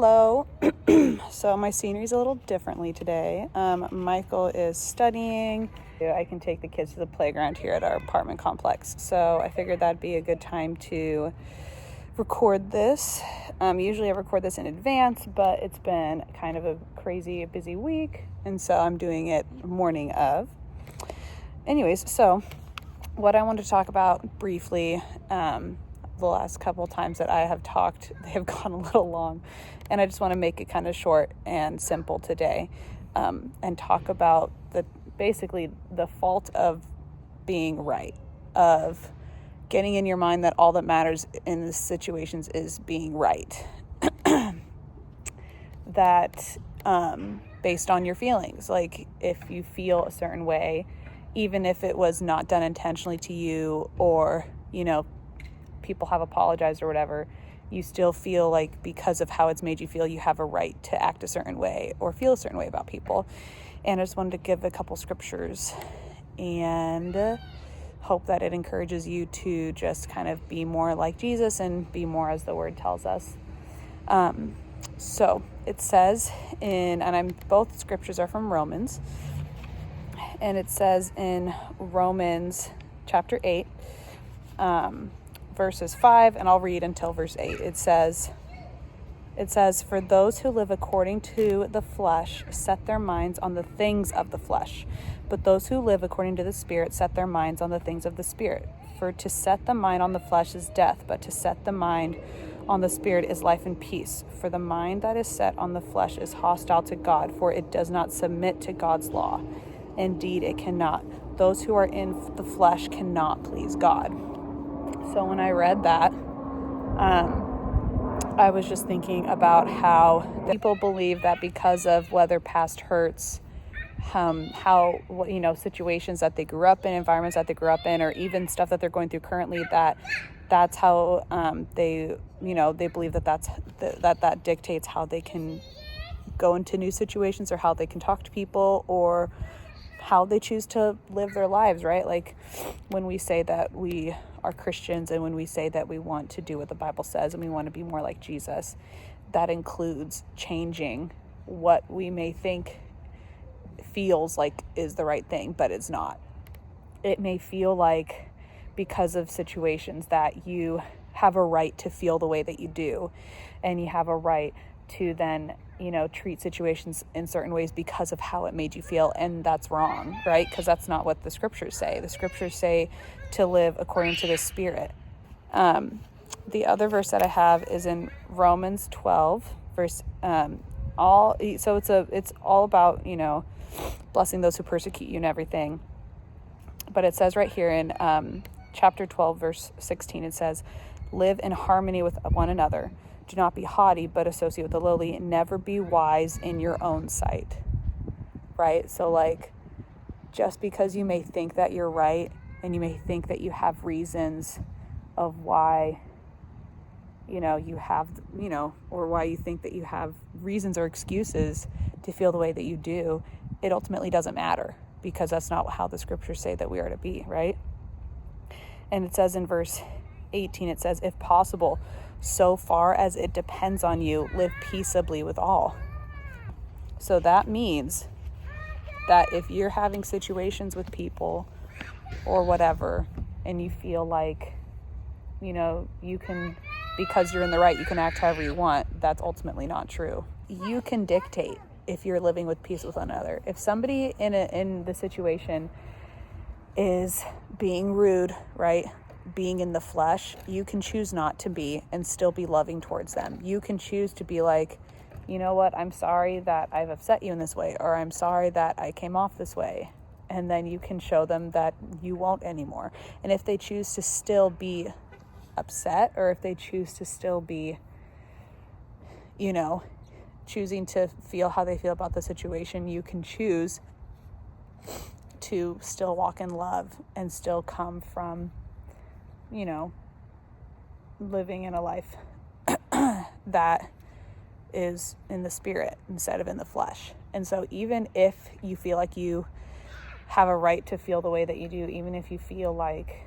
Hello. So my scenery's a little differently today. Michael is studying. I can take the kids to the playground here at our apartment complex. So I figured that'd be a good time to record this. Usually I record this in advance, but it's been kind of a crazy, busy week. And so I'm doing it morning of. Anyways, so what I want to talk about briefly, the last couple times that I have talked, they have gone a little long, and I just want to make it kind of short and simple today, and talk about basically the fault of being right, of getting in your mind that all that matters in these situations is being right, that based on your feelings, like if you feel a certain way, even if it was not done intentionally to you, or people have apologized or whatever, you still feel like because of how it's made you feel, you have a right to act a certain way or feel a certain way about people. And I just wanted to give a couple scriptures and hope that it encourages you to just kind of be more like Jesus and be more as the word tells us. So it says both scriptures are from Romans, and it says in Romans chapter 8, verses 5, and I'll read until verse 8. It says, "For those who live according to the flesh set their minds on the things of the flesh, but those who live according to the Spirit set their minds on the things of the Spirit. For to set the mind on the flesh is death, but to set the mind on the Spirit is life and peace. For the mind that is set on the flesh is hostile to God, for it does not submit to God's law. Indeed, it cannot. Those who are in the flesh cannot please God." So when I read that, I was just thinking about how people believe that because of whether past hurts, situations that they grew up in, environments that they grew up in, or even stuff that they're going through currently, that's how they believe that dictates how they can go into new situations, or how they can talk to people, or how they choose to live their lives, right? Like when we say that we are Christians, and when we say that we want to do what the Bible says and we want to be more like Jesus, that includes changing what we may think feels like is the right thing, but it's not. It may feel like, because of situations, that you have a right to feel the way that you do, and you have a right to then treat situations in certain ways because of how it made you feel, and that's wrong, right? Because that's not what the scriptures say. The scriptures say to live according to the Spirit. The other verse that I have is in Romans 12, verse it's all about blessing those who persecute you and everything. But it says right here in chapter 12, verse 16, it says, "Live in harmony with one another. Do not be haughty, but associate with the lowly. Never be wise in your own sight." Right? So just because you may think that you're right, and you may think that you have reasons of why, you have, or why you think that you have reasons or excuses to feel the way that you do, it ultimately doesn't matter, because that's not how the scriptures say that we are to be, right? And it says in verse 18, it says, "If possible, so far as it depends on you, live peaceably with all." So that means that if you're having situations with people or whatever, and you feel like, you can, because you're in the right, you can act however you want, that's ultimately not true. You can dictate if you're living with peace with one another. If somebody in the situation is being rude, right, being in the flesh, you can choose not to be and still be loving towards them. You can choose to be like, "You know what, I'm sorry that I've upset you in this way," or "I'm sorry that I came off this way." And then you can show them that you won't anymore. And if they choose to still be upset, or if they choose to still be, choosing to feel how they feel about the situation, you can choose to still walk in love and still come from living in a life that is in the Spirit instead of in the flesh. And so even if you feel like you have a right to feel the way that you do, even if you feel like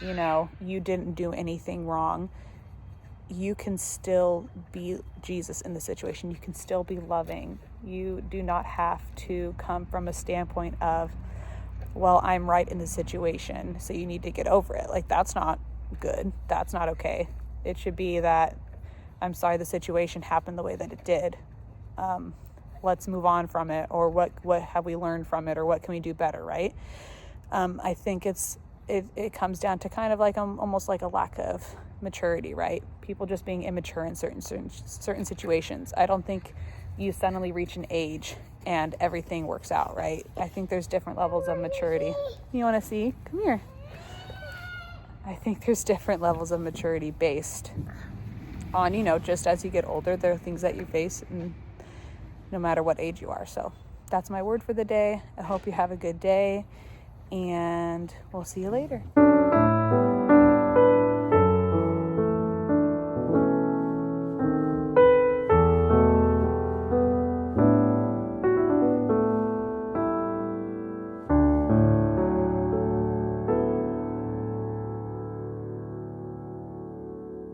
you didn't do anything wrong, you can still be Jesus in the situation. You can still be loving. You do not have to come from a standpoint of, well, I'm right in the situation, so you need to get over it. Like, that's not good. That's not okay. It should be that, I'm sorry the situation happened the way that it did. Let's move on from it, or what have we learned from it, or what can we do better, right? I think it comes down to kind of like almost like a lack of maturity, right? People just being immature in certain situations. I don't think you suddenly reach an age and everything works out, right? I think there's different levels of maturity. You want to see? Come here. I think there's different levels of maturity based on, just as you get older, there are things that you face, and no matter what age you are. So that's my word for the day. I hope you have a good day, and we'll see you later.